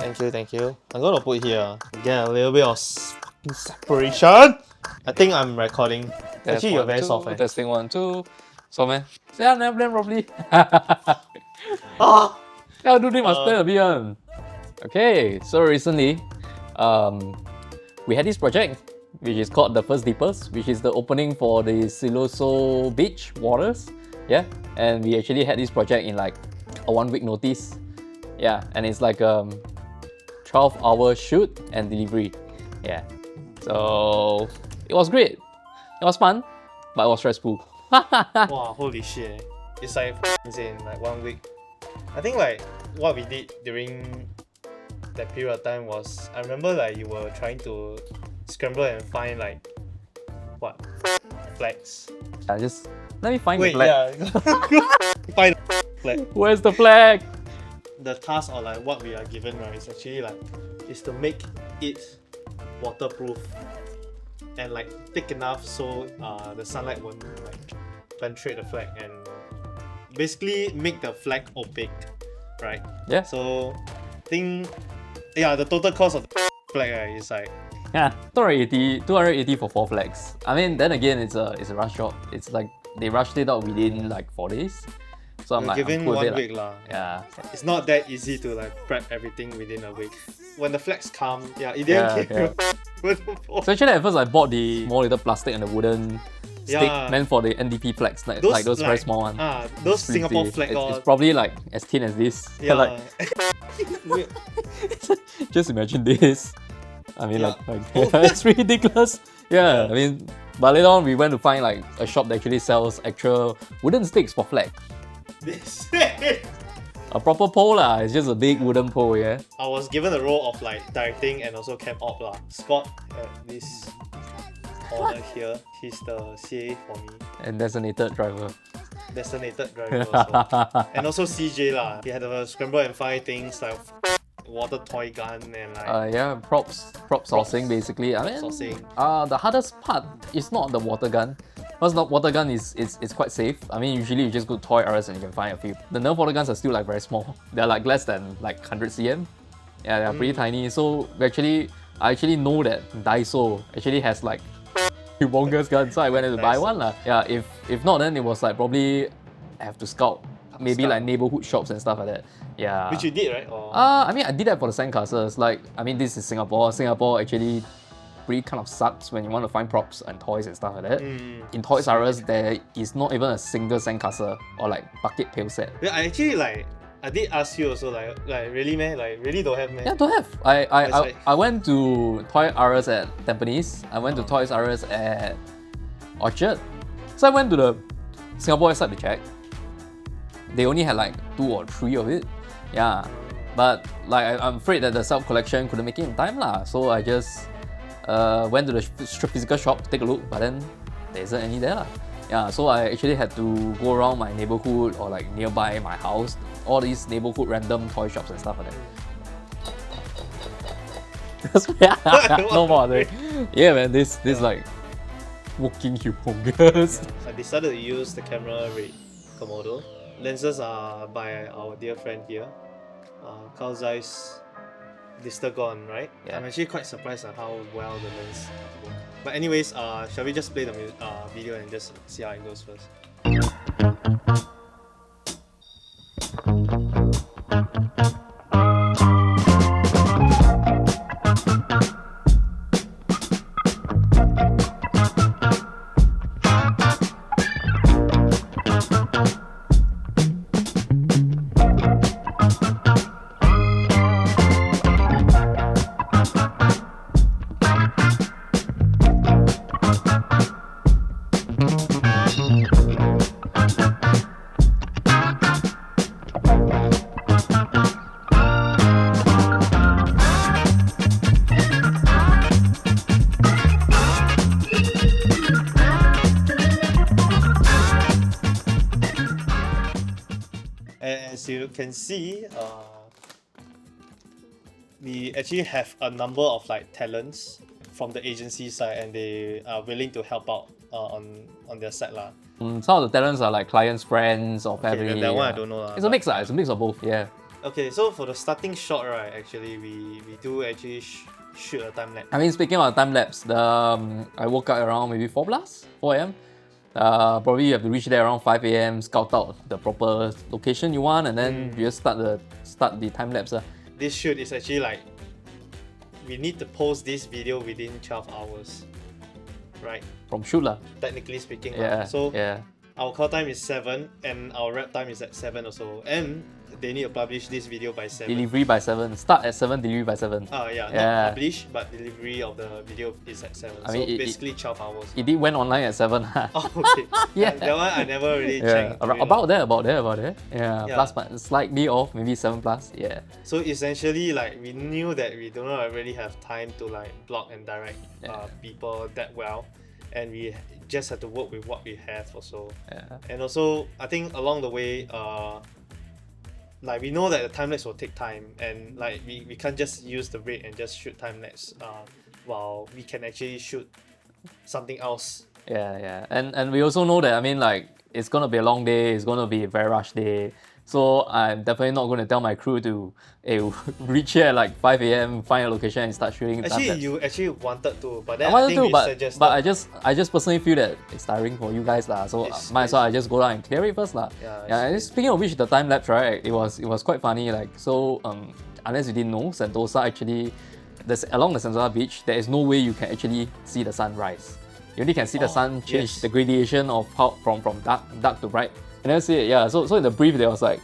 Thank you. I'm gonna put here. Get a little bit of separation. I think I'm recording. Test Actually, you're one, very two, soft. Testing 1, 2. So man. Yeah, never blame properly. Ah! Yeah, do they must play a bit. Okay, so recently, we had this project which is called the First Deepers, which is the opening for the Siloso Beach waters. Yeah, and we actually had this project in like a 1 week notice. Yeah, and it's like 12-hour shoot and delivery. Yeah, so it was great. It was fun, but it was stressful. Wow, holy shit. It's like insane, like 1 week. I think like what we did during that period of time was, I remember like you were trying to scramble and find like what flags. Just let me find Wait, the flag. yeah. Find the flag. Where's the flag? The task or like what we are given, right, is actually like is to make it waterproof and like thick enough so the sunlight won't like penetrate the flag and basically make the flag opaque, right? Yeah. So I think the total cost of the flag, right, is like 280 for 4 flags. I mean, then again, it's a rush job. It's like they rushed it out within like 4 days. So I'm you're like, given I'm cool 1 with it, week lah. Yeah. It's not that easy to like prep everything within a week. When the flags come, it didn't came. So actually at first I bought the small little plastic and the wooden stick meant for the NDP flags, like those very small ones. Those Singapore flag. It's probably like as thin as this. Yeah. Like, just imagine this. I mean, like it's ridiculous. Yeah, I mean, but later on we went to find like a shop that actually sells actual wooden sticks for flag. This. A proper pole lah. It's just a big wooden pole, yeah. I was given the role of like directing and also camp op lah. Scott had this order here. He's the CA for me. And designated driver. Designated driver also. And also CJ lah. He had to scramble and find things like water toy gun and like yeah, prop sourcing basically. I mean, sourcing. The hardest part is not the water gun. Because the water gun is quite safe. I mean, usually you just go to Toys R Us and you can find a few. The Nerf water guns are still like very small. They're like less than like 100 cm. Yeah, they're pretty tiny. So I actually know that Daiso actually has like humongous guns. So I went in to buy one lah. Yeah, if not, then it was like probably have to scout. Maybe like neighborhood shops and stuff like that. Yeah. Which you did, right? Or... I mean, I did that for the sandcastles. Like, I mean, this is Singapore. Singapore actually pretty kind of sucks when you want to find props and toys and stuff like that. In Toys R Us, there is not even a single sandcastle or like bucket pail set. Yeah, I actually like, I did ask you also like really man, like really don't have man. Yeah, don't have. I went to Toys R Us at Tampines. I went to Toys R Us at Orchard. So I went to the Singapore website to check. They only had like 2 or 3 of it. Yeah, but like I'm afraid that the self collection couldn't make it in time lah. So I just went to the physical shop to take a look, but then there isn't any there lah. Yeah, so I actually had to go around my neighborhood or like nearby my house, all these neighborhood random toy shops and stuff like that. No more. Yeah, man, this like walking humongous. I decided to use the camera Red Komodo. Lenses are by our dear friend here, Carl Zeiss Distagon, right? Yeah. I'm actually quite surprised at how well the lens work. But anyways, shall we just play the video and just see how it goes first? As you can see, we actually have a number of like talents from the agency side, and they are willing to help out on their side lah. Some of the talents are like clients, friends, or family. That one I don't know lah. It's a mix lah. It's a mix of both. Yeah. Okay, so for the starting shot, right, actually we do actually shoot a time lapse. I mean, speaking of time lapse, I woke up around maybe 4 a.m. Probably you have to reach there around 5 a.m. Scout out the proper location you want, and then you just start the time lapse. This shoot is actually like we need to post this video within 12 hours, right? From shoot lah. Technically speaking, Yeah. So yeah. our call time is 7 and our wrap time is at 7 also, and they need to publish this video by 7. Delivery by 7. Start at 7, delivery by 7. Yeah, Yeah. not publish, but delivery of the video is at 7. I mean, so basically 12 hours. It did went online at 7. Oh, okay. Yeah. That one I never really Yeah, checked. about there. Yeah, Yeah. plus slightly off, maybe 7 plus. Yeah. So essentially, like we knew that we do not really have time to like block and direct people that well, and we just have to work with what we have also. Yeah. And also, I think along the way, like we know that the time lapse will take time, and like we can't just use the rate and just shoot time lapse. While we can actually shoot something else. Yeah. And we also know that, I mean, like, it's gonna be a long day, it's gonna be a very rush day. So I'm definitely not gonna tell my crew to reach here at like 5 a.m., find a location and start shooting. Actually, you actually wanted to, but then I wanted think to, we but suggested. I just personally feel that it's tiring for you guys lah. So might as well I just go down and clear it first lah. Yeah, And speaking of which, the time lapse, right? It was quite funny. Like, so unless you didn't know, Sentosa actually, along the Sentosa beach, there is no way you can actually see the sunrise. You only can see the sun change the gradation of how from dark to bright. And then see it, yeah. So in the brief there was like,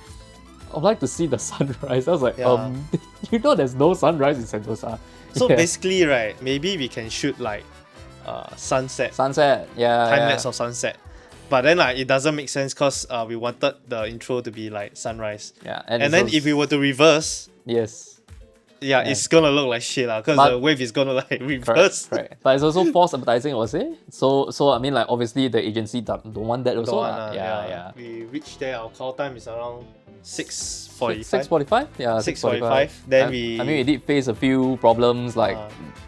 I'd like to see the sunrise. I was like, you know there's no sunrise in Sentosa. So basically, right, maybe we can shoot like sunset. Sunset, yeah. Time lapse of sunset. But then like it doesn't make sense because we wanted the intro to be like sunrise. Yeah. And then if we were to reverse, yes. Yeah, it's gonna look like shit because the wave is gonna like reverse. Correct. But it's also false advertising, I would say. So I mean, like, obviously the agency don't want that also. Yeah. We reached there. Our call time is around 6:45. 6:45. Yeah, 6:45. Then I mean, we did face a few problems like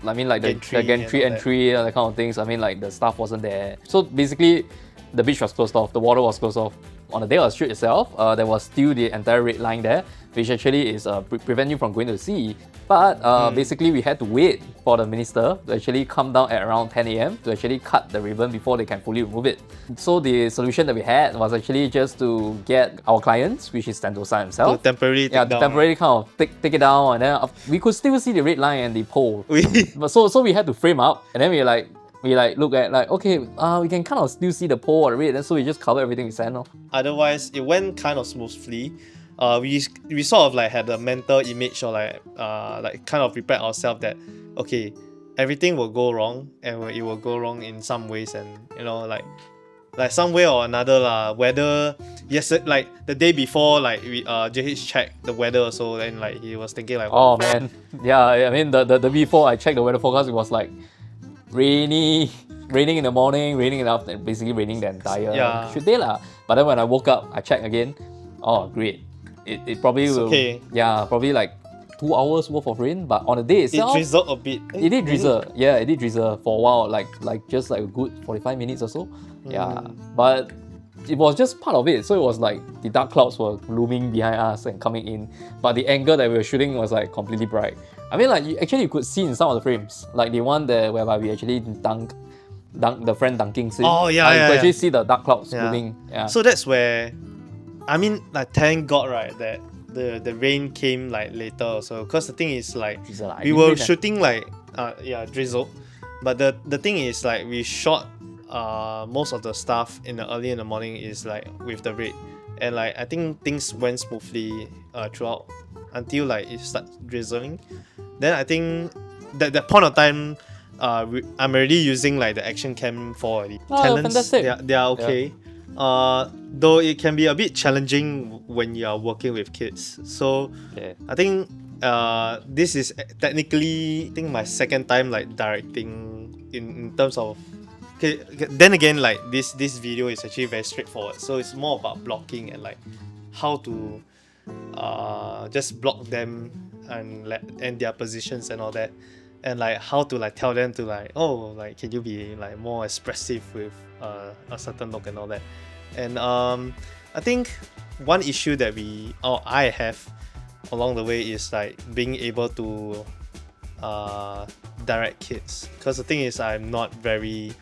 I mean, like the gantry entry and that kind of things. I mean, like the staff wasn't there. So basically, the beach was closed off. The water was closed off. On the day of the shoot itself, there was still the entire red line there, which actually is prevent you from going to the sea. But basically, we had to wait for the minister to actually come down at around 10 a.m. to actually cut the ribbon before they can fully remove it. So the solution that we had was actually just to get our clients, which is Sentosa himself, to temporarily take down. temporarily kind of take it down, and then we could still see the red line and the pole. So we had to frame up, and then we look at like, okay, we can kind of still see the pole or the red, and so we just cover everything with sand. Otherwise, it went kind of smoothly. We sort of like had a mental image or like kind of prepared ourselves that okay, everything will go wrong and it will go wrong in some ways, and you know like some way or another lah. Whether like the day before, like we JH checked the weather also, and like he was thinking like, oh man, yeah. I mean the before I checked the weather forecast, it was like raining in the morning, raining in the afternoon, basically raining the entire shoot day lah. But then when I woke up, I checked again. Oh great, it probably will. Okay. Yeah, probably like 2 hours worth of rain, but on the day itself, it drizzled a bit. It did drizzle. Yeah, it did drizzle for a while, like just like a good 45 minutes or so. Yeah, but it was just part of it. So it was like the dark clouds were looming behind us and coming in, but the angle that we were shooting was like completely bright. I mean, like you could see in some of the frames, like the one there whereby we actually dunk the friend dunking scene. Oh yeah, you could actually see the dark clouds Yeah. looming. Yeah. So that's where, I mean, like thank God, right, that the rain came like later also. Because the thing is like Drizzle, we were shooting like drizzle, but the thing is like we shot most of the stuff early in the morning is like with the rain, and like I think things went smoothly throughout until like it starts drizzling. Then I think that point of time, I'm already using like the action cam for already. Oh, Talents, fantastic. they are okay. Though it can be a bit challenging when you are working with kids. So I think this is technically, I think, my second time like directing in terms of. Okay, then again, like this video is actually very straightforward. So it's more about blocking and like how to just block them and their positions and all that, and like how to like tell them to like, oh, like can you be like more expressive with a certain look and all that. And I think one issue that I have along the way is like being able to direct kids. Because the thing is, I'm not very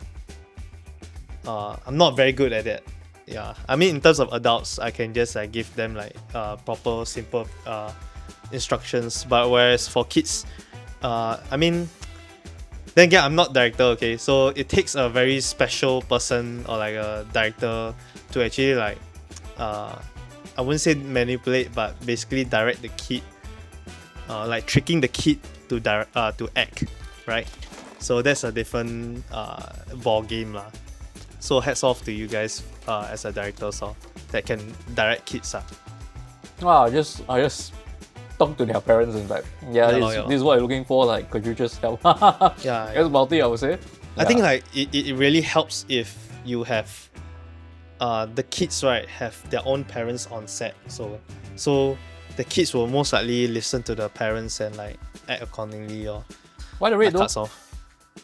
good at it. Yeah, I mean, in terms of adults, I can just like give them like proper simple instructions. But whereas for kids, I mean, then again, I'm not director, okay? So it takes a very special person or like a director to actually like I wouldn't say manipulate, but basically direct the kid, like tricking the kid to act, right? So that's a different ball game lah. So hats off to you guys as a director, so that can direct kids. Wow, I just talk to their parents and like, this is what you're looking for. Like, could you just help? Yeah, That's about it, I would say. I think like it really helps if you have the kids, right, have their own parents on set. So the kids will most likely listen to the parents and like act accordingly or Why the rate though? cuts off.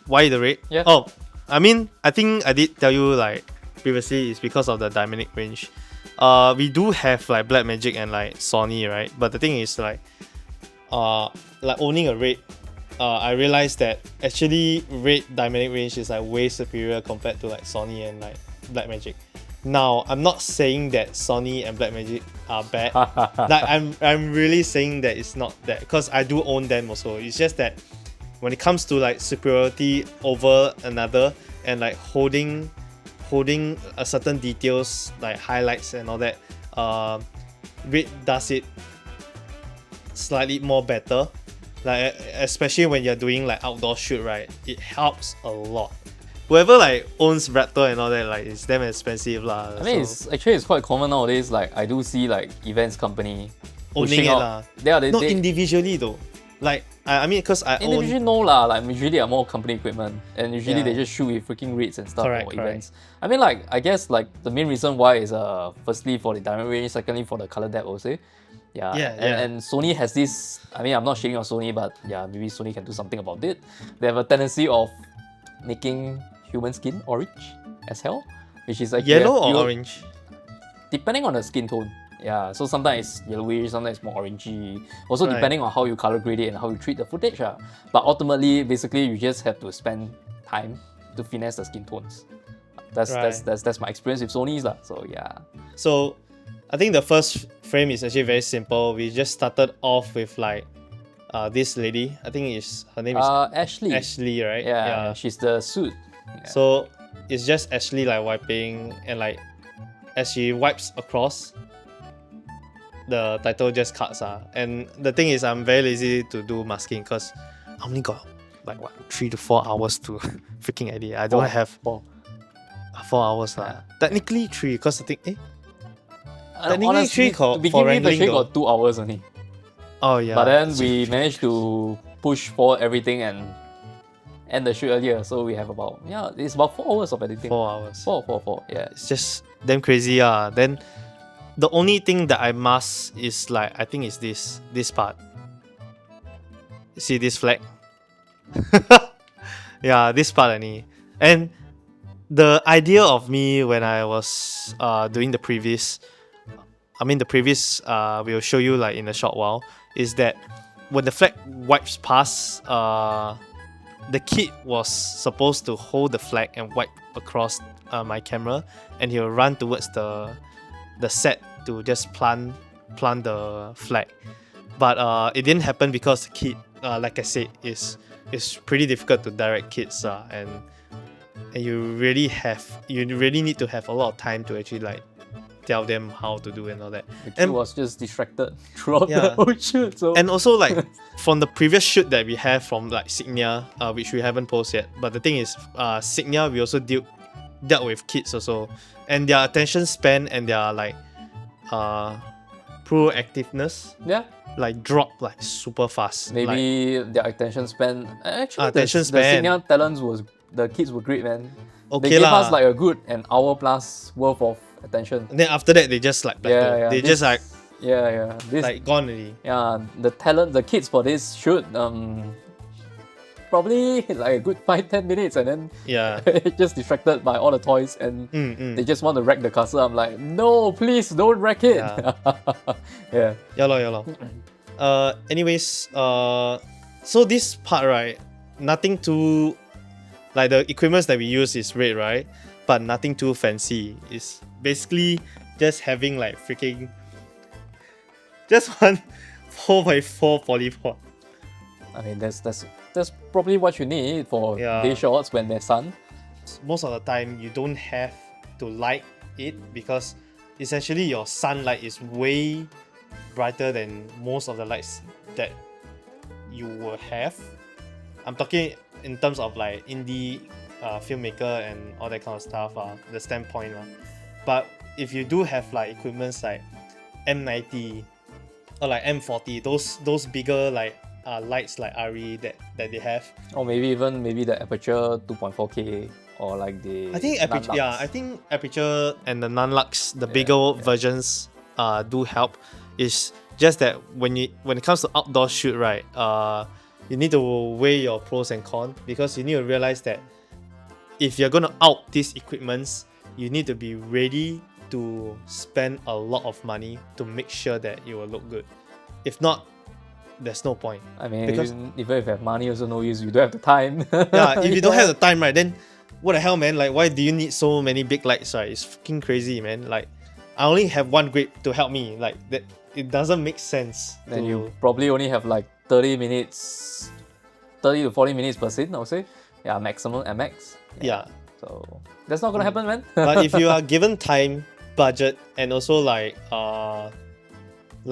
Why the rate? Yeah. Oh, I mean, I think I did tell you like previously it's because of the dynamic range. We do have like Blackmagic and like Sony, right? But the thing is like owning a rate, I realized that actually rate dynamic range is like way superior compared to like Sony and like Blackmagic. Now, I'm not saying that Sony and Blackmagic are bad. Like I'm really saying that it's not that, because I do own them also. It's just that when it comes to like superiority over another and like holding a certain details like highlights and all that, Red does it slightly more better. Like especially when you're doing like outdoor shoot, right? It helps a lot. Whoever like owns Raptor and all that, like it's damn expensive lah. I mean, it's quite common nowadays. Like I do see like events company owning it lah. Yeah, not individually though. Like I mean, because I individually own. no lah. Like usually are more company equipment, and usually Yeah. they just shoot with freaking rates and stuff Correct, for events. I mean, like I guess like the main reason why is firstly for the dynamic range, secondly for the color depth also. Yeah, and Sony has this. I mean, I'm not shading on Sony, but yeah, maybe Sony can do something about it. They have a tendency of making human skin orange as hell, which is like Yellow or orange? Depending on the skin tone. Yeah, so sometimes it's yellowish, sometimes it's more orangey. Also Right. depending on how you color grade it and how you treat the footage. But ultimately, basically, you just have to spend time to finesse the skin tones. That's my experience with Sony's lah. So yeah. So I think the first frame is actually very simple. We just started off with like this lady. I think her name is Ashley. Ashley, right? Yeah, she's the suit. Yeah. So it's just Ashley like wiping, and like as she wipes across, the title just cuts. And the thing is, I'm very lazy to do masking because I only got like 3 to 4 hours to freaking edit. I don't have 4 hours. Yeah. Technically 3, because I think technically Honestly, 3 to begin for with, wrangling actually though. got 2 hours only. Oh yeah. But then we managed to push forward everything and end the shoot earlier. So we have it's about 4 hours of editing. 4 hours. 4. Yeah. It's just damn crazy. Then the only thing that I mask is like, I think it's this part. See this flag? Yeah, this part only. And the idea of me when I was doing the previous, we'll show you like in a short while, is that when the flag wipes past, the kid was supposed to hold the flag and wipe across my camera, and he'll run towards the set to just plant the flag. But it didn't happen because the kid, like I said, is pretty difficult to direct kids, and you really need to have a lot of time to actually like tell them how to do and all that. The kid was just distracted throughout the whole shoot. So. And also like from the previous shoot that we have from like Signia, which we haven't posted yet. But the thing is, Signia we also dealt with kids also, and their attention span and their like proactiveness like drop like super fast. Maybe their attention span. Actually, attention the span. Signia talents the kids were great, man. Okay, they gave us like a good an hour plus worth of attention. And then after that they just like plateau. They just like this like gone already. Yeah, the kids for this shoot probably like a good 5-10 minutes, and then just distracted by all the toys, and they just want to wreck the castle. I'm like, no, please don't wreck it. Yeah lor. Anyways, so this part, right, nothing too, like the equipments that we use is red, right, but nothing too fancy. It's basically just having like freaking just one 4x4 polypod. I mean, that's probably what you need for Yeah. day shots when there's sun. Most of the time you don't have to light it because essentially your sunlight is way brighter than most of the lights that you will have. I'm talking in terms of like indie filmmaker and all that kind of stuff, the standpoint. But if you do have like equipments like M90 or like M40, those bigger like lights like ARRI that they have. Or maybe the aperture 2.4K or like the I think aperture, Nanlux. I think aperture and the Nanlux, the bigger versions, do help. It's just that when it comes to outdoor shoot, right, you need to weigh your pros and cons because you need to realize that if you're gonna out these equipments, you need to be ready to spend a lot of money to make sure that it will look good. If not, there's no point. I mean, because- even if you have money, also no use. You don't have the time. Yeah, if you don't have the time, right, then what the hell, man? Like, why do you need so many big lights, right? It's fucking crazy, man. Like, I only have one grip to help me. Like, that it doesn't make sense. Then to- you probably only have like 30 to 40 minutes per scene, I would say. Yeah, maximum MX. Yeah. So that's not gonna happen, man. But if you are given time, budget, and also like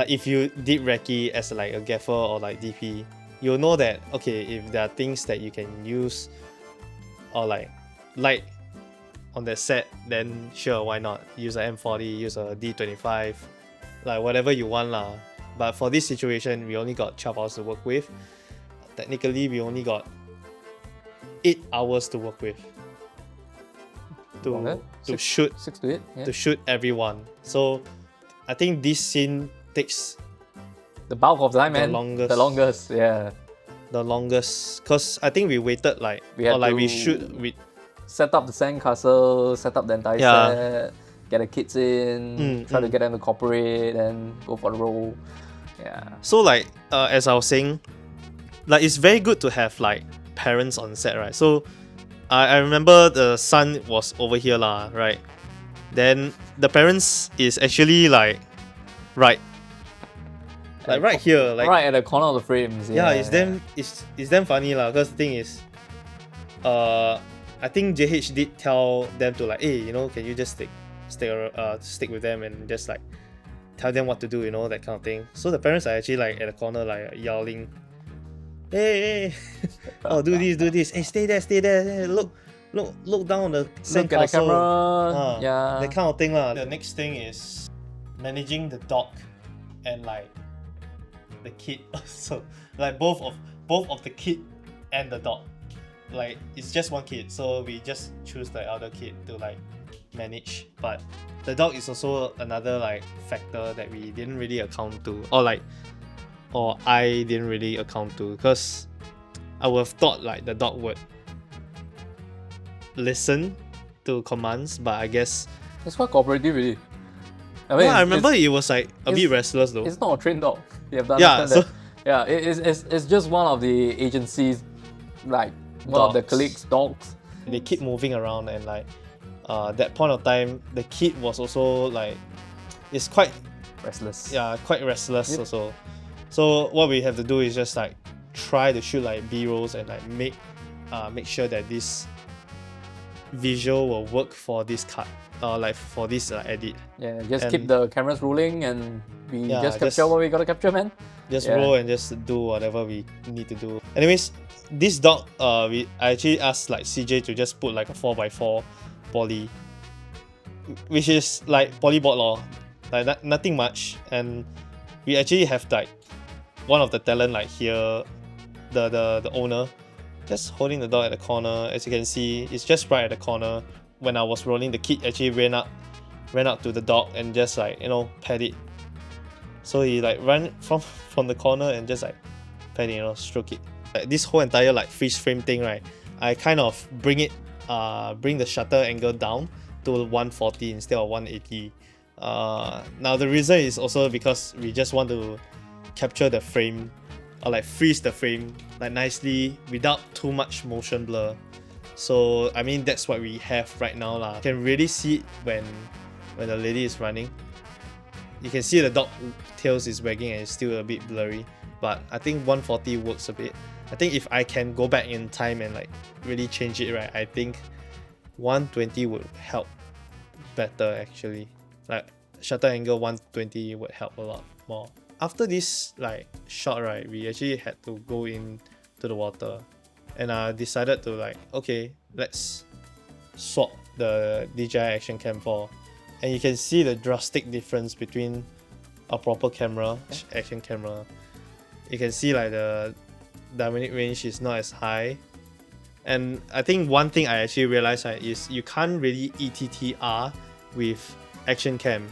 if you did recce as like a gaffer or like DP, you'll know that okay, if there are things that you can use or like light on the set, then sure, why not? Use a M40, use a D25, like whatever you want lah. But for this situation, we only got 12 hours to work with. Technically, we only got 8 hours to work with. Longer? To shoot 6 to 8. Yeah. to shoot everyone. So I think this scene takes The bulk of the time, the man. longest. The longest, yeah. the longest because I think we waited like We had or like we to- shoot with Set up the sandcastle, set up the entire Yeah. set, get the kids in, try to get them to cooperate, and go for the role. Yeah. so like as I was saying, like it's very good to have like parents on set, right? So I remember the son was over here lah, right? Then the parents is actually like right here, like right at the corner of the frames. yeah, it's damn funny lah. Because the thing is, I think JH did tell them to like, hey, you know, can you just stick with them and just like tell them what to do, you know, that kind of thing. So the parents are actually like at the corner like yelling, hey, oh, do this, hey, stay there, hey, look down on the Look at the sandcastle. camera. Yeah. That kind of thing lah. The next thing is managing the dog and like the kid. So like both of the kid and the dog. Like it's just one kid, so we just choose the elder kid to like manage. But the dog is also another like factor that we didn't really account to, or I didn't really account to, because I would have thought like the dog would listen to commands, but I guess It's quite cooperative, really. I mean, I remember it's, it was like a bit restless though. it's not a trained dog. You have to Yeah, understand that. Yeah, it's just one of the agencies, like one of the Dogs. colleagues' dogs. They keep moving around, and like that point of time, the kid was also like, it's quite Restless. quite restless Yep. also. So what we have to do is just like try to shoot like B-rolls and like make sure that this visual will work for this cut, like for this edit. Yeah, just And- keep the cameras rolling and we Yeah, just just- capture what we gotta capture, man. Just Yeah. roll and just do whatever we need to do. Anyways, this dog, I actually asked like CJ to just put like a 4x4 poly, which is like polyboard law, like nothing much. And we actually have like one of the talent like here, the owner, just holding the dog at the corner. As you can see, it's just right at the corner. When I was rolling, the kid actually ran up to the dog and just like, you know, pet it. So he like ran from the corner and just like pet it, you know, stroke it. Like this whole entire like freeze frame thing, right? I kind of bring the shutter angle down to 140 instead of 180. Now the reason is also because we just want to capture the frame or like freeze the frame like nicely without too much motion blur. So I mean that's what we have right now lah. You can really see it when the lady is running. You can see the dog tails is wagging and it's still a bit blurry, but I think 140 works a bit. I think if I can go back in time and like really change it right, I think 120 would help better actually. Like shutter angle 120 would help a lot more. After this like shot right, we actually had to go in to the water, and I decided to like, okay, let's swap the DJI Action Cam 4, and you can see the drastic difference between a proper camera, action camera. You can see like the dynamic range is not as high, and I think one thing I actually realized right, is you can't really ETTR with action cam.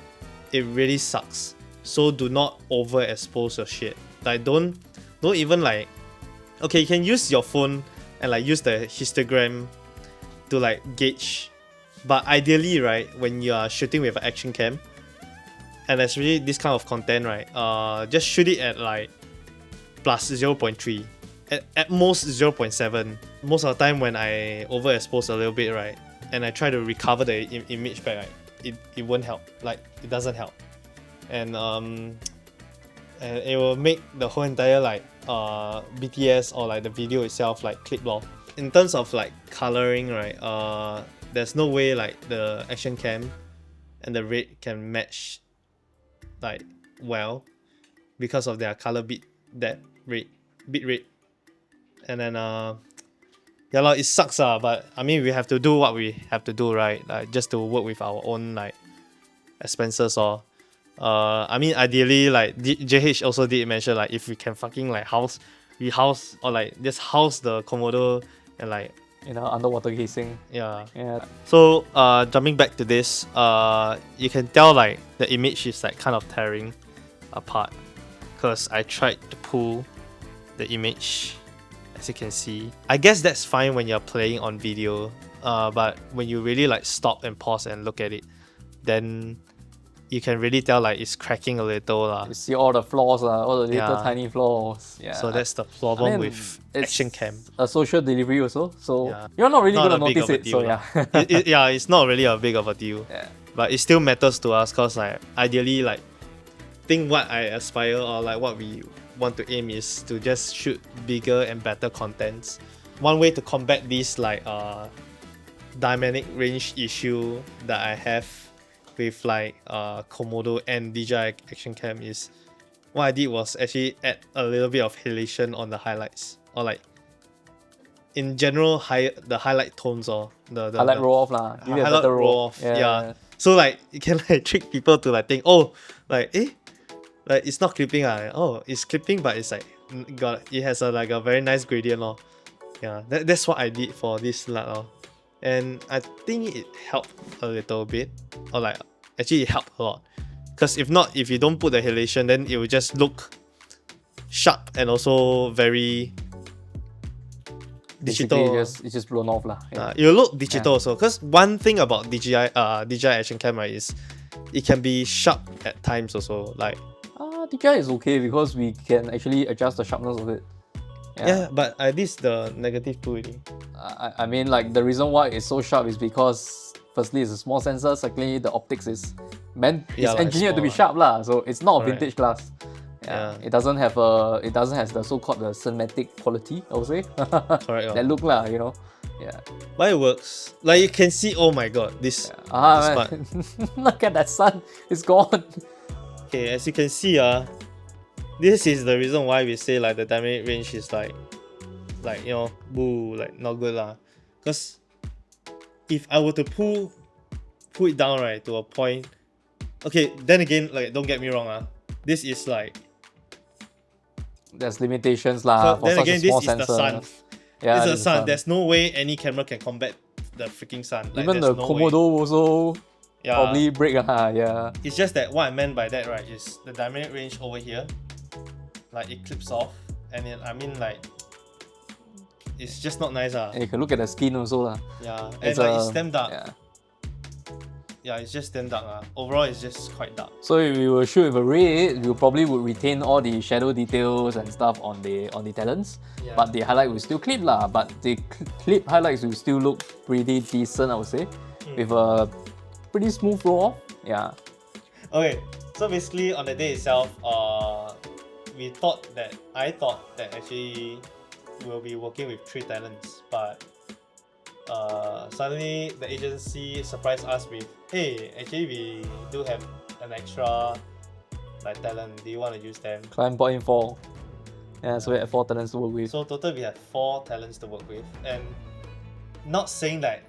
It really sucks. So do not overexpose your shit. Like don't even like, okay, you can use your phone and like use the histogram to like gauge, but ideally right, when you are shooting with an action cam and there's really this kind of content right, just shoot it at like plus 0.3, at most 0.7. Most of the time when I overexpose a little bit right, and I try to recover the image back right, it won't help. Like it doesn't help, and it will make the whole entire like BTS or like the video itself like clip off. In terms of like coloring right, there's no way like the action cam and the red can match like well because of their color bit rate, and then yeah lah, it sucks but I mean we have to do what we have to do right, like just to work with our own like expenses or I mean ideally like JH also did mention like if we can fucking like rehouse or like just house the Komodo and like underwater casing. Yeah. So jumping back to this, you can tell like the image is like kind of tearing apart because I tried to pull the image, as you can see. I guess that's fine when you're playing on video, but when you really like stop and pause and look at it, then you can really tell like it's cracking a little lah. You see all the flaws, all the little tiny flaws. Yeah. So that's the problem with action cam. A social delivery also, so you're not really gonna notice it. So yeah, it's not really a big of a deal. Yeah. But it still matters to us because like ideally like think what I aspire or like what we want to aim is to just shoot bigger and better contents. One way to combat this like dynamic range issue that I have with like Komodo and DJI Action Cam is what I did was actually add a little bit of halation on the highlights, or like in general the highlight tones or the highlight roll off lah. Give it a highlight better roll off. Yeah. So like you can like trick people to like think, oh, like like it's not clipping oh, it's clipping but it's like it has a like a very nice gradient lor. Yeah, that's what I did for this LUT and I think it helped a little bit, or like actually it helped a lot, because if you don't put the halation, then it will just look sharp and also very digital. It's just blown off lah. It will look digital also, because one thing about DJI Action Cam is it can be sharp at times also. Like DJI is okay because we can actually adjust the sharpness of it. Yeah, but this the negative too really. I mean like the reason why it's so sharp is because firstly it's a small sensor, secondly the optics is engineered to be sharp lah, so it's not a vintage glass. It doesn't have the so-called the cinematic quality, I would say. Correct. That look lah, you know. Yeah. But it works. Like you can see, oh my god, this part. Look at that sun, it's gone. Okay, as you can see this is the reason why we say like the dynamic range is like boo, like not good lah. Because if I were to pull it down right to a point, okay, then again, like don't get me wrong this is like there's limitations lah. So then again, this is sensor. The sun. Yeah, it's the sun. There's no way any camera can combat the freaking sun. Like, even the Komodo also probably break yeah. It's just that what I meant by that right is the dynamic range over here, like it clips off, and then I mean like it's just not nice And you can look at the skin also lah. Yeah, and like it's damn dark. Yeah. yeah, it's just damn dark. Overall, it's just quite dark. So if we will shoot with a red, we probably would retain all the shadow details and stuff on the talents, Yeah. but the highlight will still clip lah. But the clip highlights will still look pretty decent, I would say, with a pretty smooth roll off. Yeah. Okay, so basically on the day itself, I thought that actually we'll be working with 3 talents, but suddenly the agency surprised us with, hey, actually we do have an extra like talent. Do you want to use them? Client bought in 4. Yeah, so we had 4 talents to work with. So total we have 4 talents to work with, and not saying that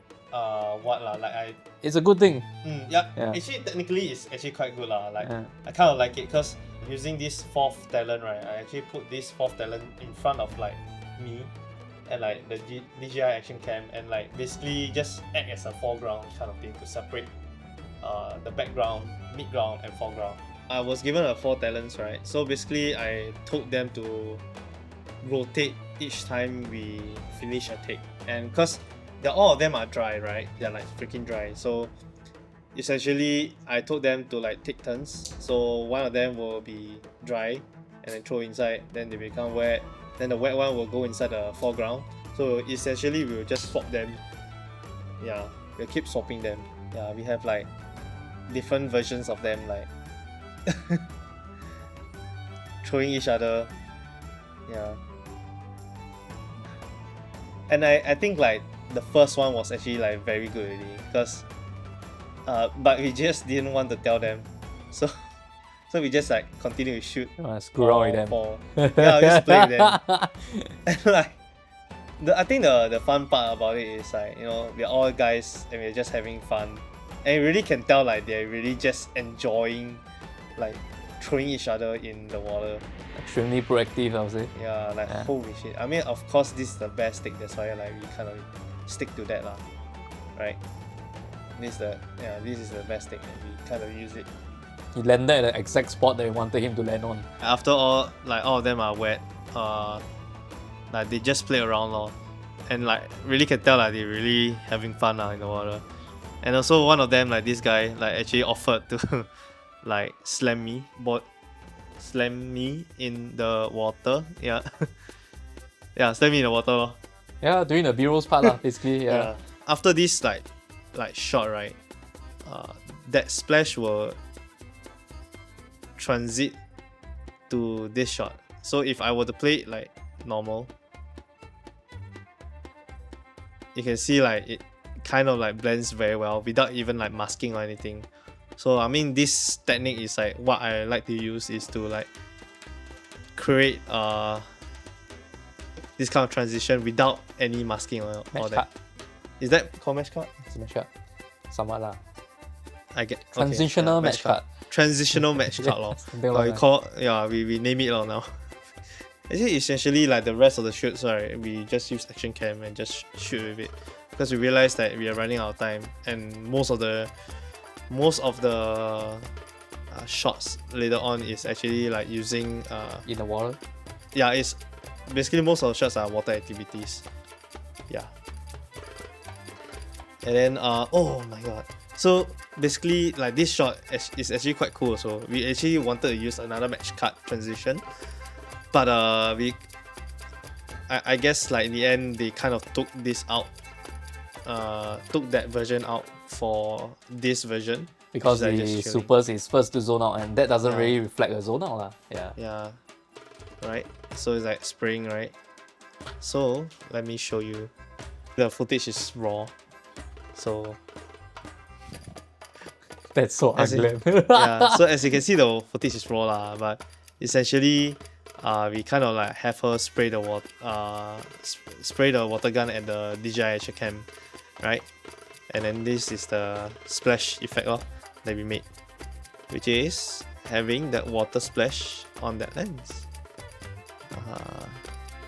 It's a good thing. yeah, Yeah. actually technically it's actually quite good lah. Like Yeah. I kind of like it because using this 4th talent, right, I actually put this 4th talent in front of like me and like the DJI action cam, and like basically just act as a foreground kind of thing to separate the background, midground and foreground. I was given a 4 talents, right? So basically I told them to rotate each time we finish a take, and because all of them are dry, right? They're like freaking dry. So essentially I told them to like take turns. So one of them will be dry and then throw inside, then they become wet, then the wet one will go inside the foreground. So essentially we will just swap them. Yeah, we'll keep swapping them. Yeah, we have like different versions of them, like throwing each other. Yeah. And I think like the first one was actually like very good already, because but we just didn't want to tell them, so we just like continue to shoot. Screw around with them. Yeah, just play with them. And like I think the fun part about it is like, you know, we're all guys and we're just having fun, and you really can tell like they're really just enjoying like throwing each other in the water. Extremely proactive, I would say. Yeah, like holy shit. I mean, of course this is the best stick, that's why like we kind of stick to that lah, right? This is the best stick, and we kind of use it. He landed at the exact spot that we wanted him to land on. After all, like all of them are wet, like they just play around lor, and like really can tell like they're really having fun in the water. And also one of them, like this guy, like actually offered to like slam me in the water. Yeah. Yeah, slam me in the water lor. Yeah, during the B-rolls part lah, basically. Yeah. After this like shot, right, that splash will transit to this shot. So if I were to play it like normal, you can see like it kind of like blends very well without even like masking or anything. So I mean, this technique is like what I like to use, is to like create this kind of transition without any masking or Match that. cut. Is that called match cut? It's a match cut. Somewhat lah. I get Transitional match cut. Transitional match cut lor. Something like that. We name it lor now. Actually, essentially like the rest of the shoots, right, we just use action cam and just shoot with it, because we realized that we are running out of time, and most of the shots later on is actually like using in the water. yeah, it's basically most of the shots are water activities. Yeah. And then oh my god. So basically like this shot is actually quite cool. So we actually wanted to use another match cut transition, but I guess like in the end they kind of took this out, took that version out for this version, Because which is, the like, just chilling. supers is first to zone out, and that doesn't Yeah. really reflect a zone out lah. Yeah. Yeah, right. So it's like spraying, right? So let me show you. The footage is raw. So That's so As in- ugly. yeah, so as you can see, the footage is raw lah, but essentially we kind of like have her spray the water spray the water gun at the DJI action cam, right? And then this is the splash effect that we made, which is having that water splash on that lens.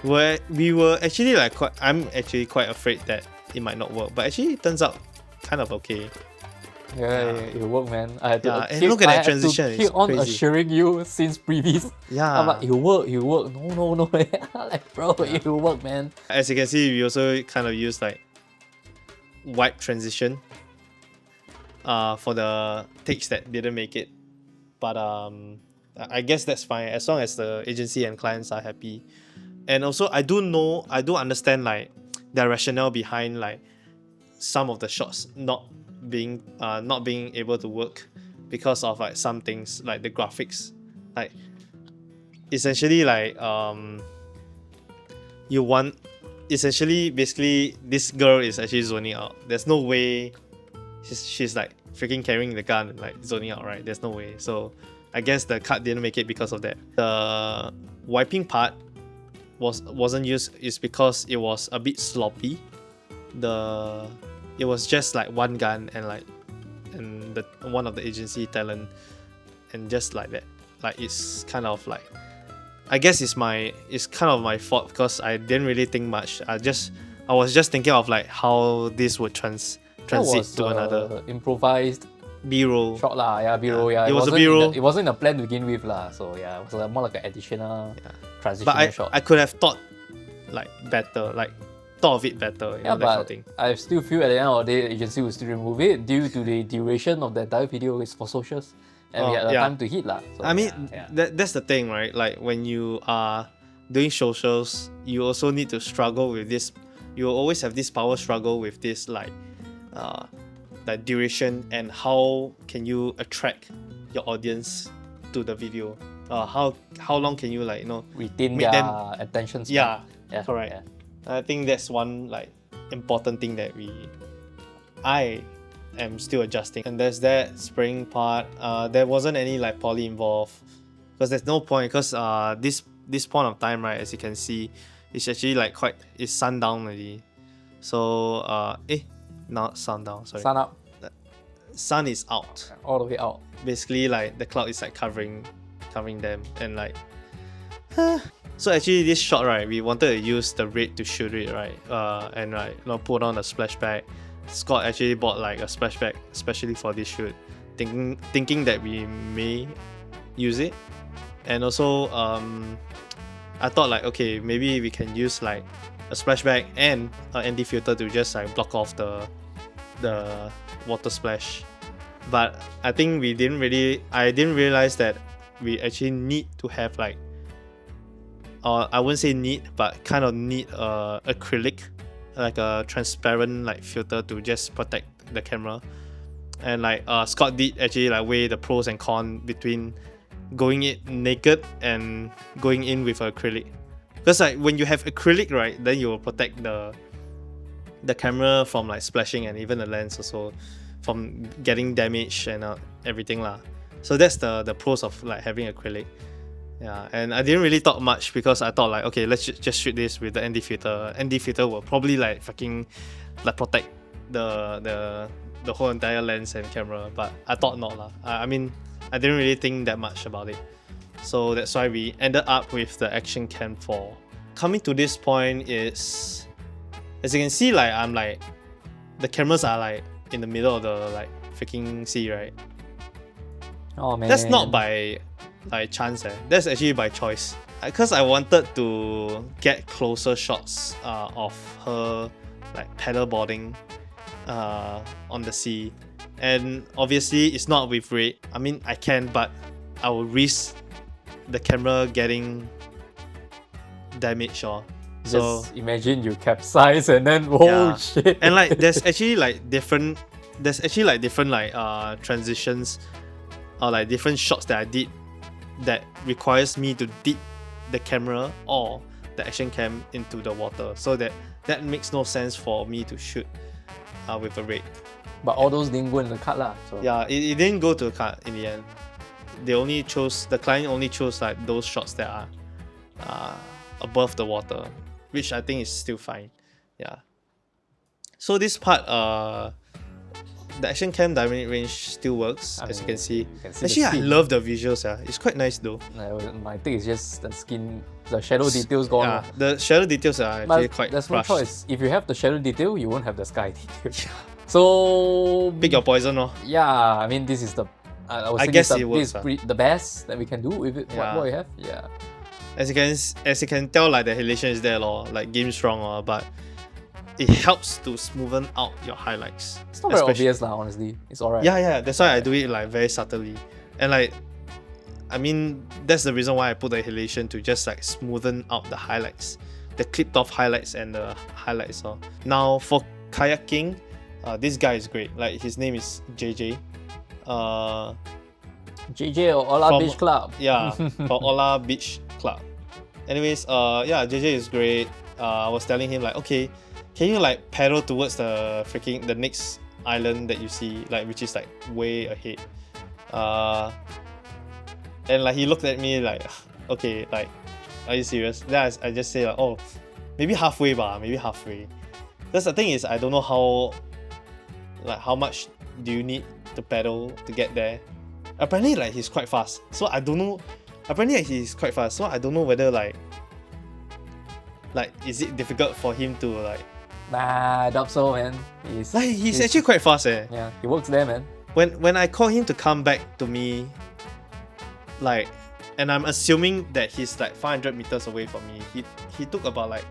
Where we were actually like I'm actually quite afraid that it might not work, but actually it turns out kind of okay. Yeah, it worked, man. I had to Yeah, and look at that transition, keep it's on crazy. assuring you since previous. Yeah. I'm like, it'll work. No. Like, bro, it'll work, man. As you can see, we also kind of use like wipe transition. for the takes that didn't make it. But I guess that's fine as long as the agency and clients are happy. And also I do understand like their rationale behind like some of the shots not being able to work because of like some things like the graphics. Like essentially like you want essentially basically this girl is actually zoning out. There's no way she's like freaking carrying the gun and like zoning out, right? There's no way. So I guess the cut didn't make it because of that. The wiping part wasn't used is because it was a bit sloppy. It was just like one gun and the one of the agency talent, and just like that. Like it's kind of like, I guess it's kind of my fault because I didn't really think much. I was just thinking of like how this would transit to another improvised B-roll shot lah. Yeah, B-roll. Yeah, it was a B-roll. It wasn't a plan to begin with lah. So yeah, it was more like an additional transitional shot. I could have thought like better, like thought of it better. Yeah, that but kind of thing. I still feel at the end of the day, the agency will still remove it due to the duration of the entire video is for socials, and we had time to hit lah. So, I mean, that's the thing, right? Like when you are doing socials, you also need to struggle with this. You always have this power struggle with this like duration and how can you attract your audience to the video. How long can you like retain their attention span? Yeah, correct. Yeah. I think that's one like important thing that I am still adjusting. And there's that spraying part. There wasn't any like poly involved because there's no point because this point of time, right, as you can see, it's actually like it's sundown already. So not sundown, sorry. Sun up. Sun is out. All the way out. Basically like the cloud is like covering them and like so actually this shot, right, we wanted to use the red to shoot it, right? And like put on a splashback. Scott actually bought like a splashback especially for this shoot, thinking that we may use it. And also I thought like, okay, maybe we can use like a splashback and an ND filter to just like block off the water splash. But I think I didn't realize that we actually need to have like I wouldn't say need, but kind of need acrylic, like a transparent like filter to just protect the camera. And like Scott did actually like weigh the pros and cons between going it naked and going in with acrylic. Because like when you have acrylic, right, then you will protect the camera from like splashing and even the lens also from getting damaged and everything lah. So that's the pros of like having acrylic. Yeah, and I didn't really talk much because I thought like, okay, let's just shoot this with the ND filter. ND filter will probably like fucking like protect the whole entire lens and camera, but I thought not lah. I mean, I didn't really think that much about it. So that's why we ended up with the Action Cam 4. Coming to this point is, as you can see, like I'm like, the cameras are like in the middle of the like freaking sea, right? Oh man. That's not by like chance, that's actually by choice. Because I wanted to get closer shots of her like paddleboarding on the sea. And obviously it's not with red. I mean, I can, but I will risk the camera getting damaged or so. Just imagine you capsize and then shit. And like there's actually like different transitions or like different shots that I did that requires me to dip the camera or the action cam into the water. So that makes no sense for me to shoot with a rig. But all those didn't go in the cut lah. So. Yeah, it didn't go to the cut in the end. The client only chose like those shots that are above the water, which I think is still fine. Yeah. So this part, the action cam dynamic range still works, as you can see. Actually, I love the visuals. It's quite nice though. My thing is just the skin, the shadow details gone. Yeah, the shadow details are actually quite there's brushed. No choice. If you have the shadow detail, you won't have the sky detail. So pick your poison, no? Yeah, I mean this is the. I guess it works. The best that we can do with it. What we have, yeah. As you can tell, like the halation is there, like game strong, but it helps to smoothen out your highlights. It's not very obvious lah, honestly. It's alright. Yeah, that's why I do it like very subtly. And like, I mean, that's the reason why I put the halation to just like smoothen out the highlights, the clipped off highlights and the highlights. Now for kayaking, this guy is great. Like his name is JJ. JJ or Ola Beach Club. Yeah, for Ola Beach Club. Anyways, yeah, JJ is great. I was telling him like, okay, can you like paddle towards the next island that you see, like which is like way ahead. And like he looked at me like, okay, like, are you serious? Then I just say like, oh, maybe halfway maybe halfway. That's the thing is I don't know how much do you need to paddle to get there. Apparently like he's quite fast, so I don't know. Apparently like, he's quite fast, so I don't know whether like is it difficult for him to like. Nah, I doubt so, man. He's actually quite fast, eh. Yeah, he works there, man. When I call him to come back to me, like, and I'm assuming that he's like 500 meters away from me, he took about like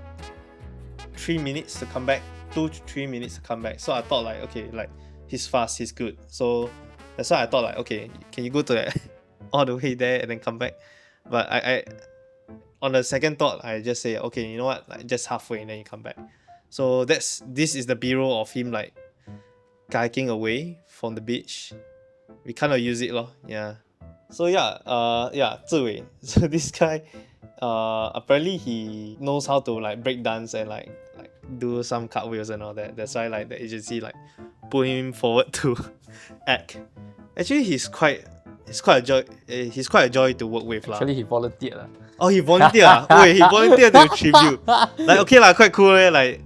3 minutes to come back, 2 to 3 minutes to come back. So I thought like, okay, like he's fast, he's good. So that's why I thought like, okay, can you go to that all the way there and then come back? But I on the second thought, I just say, okay, you know what, like just halfway and then you come back. So this is the B-roll of him like kayaking away from the beach. We kind of use it lor, yeah. So yeah, Ziwei. So this guy, apparently he knows how to like break dance and like do some cartwheels and all that. That's why like the agency like put him forward to act. Actually, he's quite a joy to work with lah. Actually, he volunteered lah. Oh, he volunteered. Wait, he volunteered to tribute. Like okay lah, quite cool eh. Like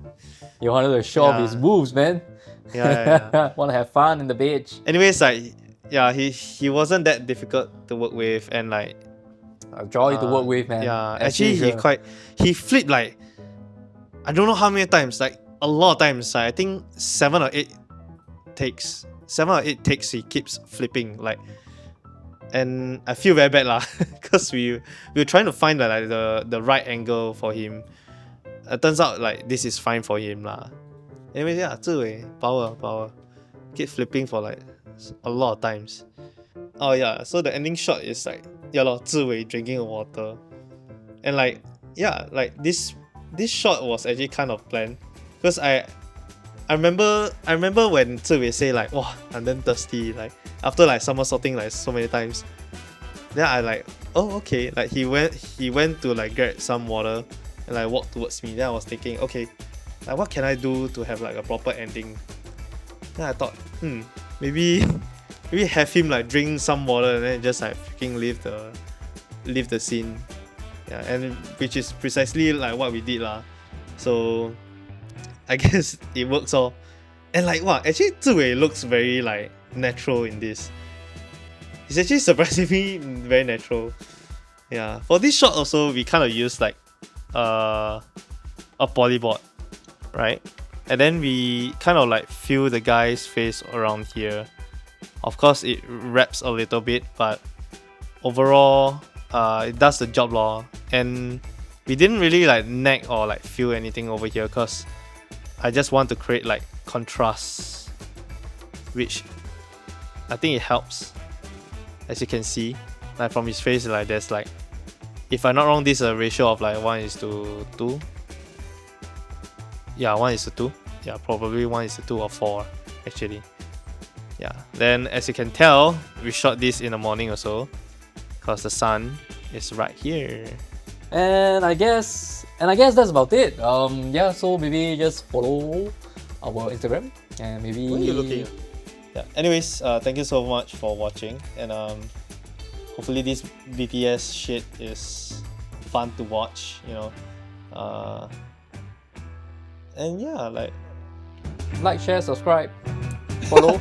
he wanted to show off his moves, man. Yeah. Want to have fun in the beach. Anyways, like yeah, he wasn't that difficult to work with and like a joy to work with, man. Yeah, actually he flipped like I don't know how many times, like a lot of times. Like, I think 7 or 8 takes he keeps flipping like, and I feel very bad lah because we were trying to find like the right angle for him. It turns out like this is fine for him lah. Anyways, yeah, Ziwei, power. Keep flipping for like a lot of times. Oh yeah, so the ending shot is like Ziwei drinking water, and like yeah, like this shot was actually kind of planned because I remember when Ziwei say like, wow, I'm then thirsty, like after like somersaulting like so many times. Then I like, oh okay, like he went to like get some water and like walk towards me. Then I was thinking, okay, like what can I do to have like a proper ending? Then I thought, maybe have him like drink some water and then just like freaking leave the scene. Yeah, and which is precisely like what we did lah. So I guess it works all. And like wow, actually Ziwei looks very like natural in this. It's actually surprisingly very natural. Yeah. For this shot also we kind of used like a polyboard, right? And then we kind of like fill the guy's face around here. Of course it wraps a little bit, but overall it does the job lor. And we didn't really like nag or like fill anything over here because I just want to create like contrast, which I think it helps. As you can see, like from his face, like there's like, if I'm not wrong, this is a ratio of like 1:2. Yeah, 1:2. Yeah, probably 1:2 or 4 actually. Yeah. Then as you can tell, we shot this in the morning also, because the sun is right here. And I guess that's about it. Yeah, so maybe just follow our Instagram and maybe. What are you looking at? Yeah. Anyways, thank you so much for watching, and hopefully this BTS shit is fun to watch, you know. And yeah, like share, subscribe, follow.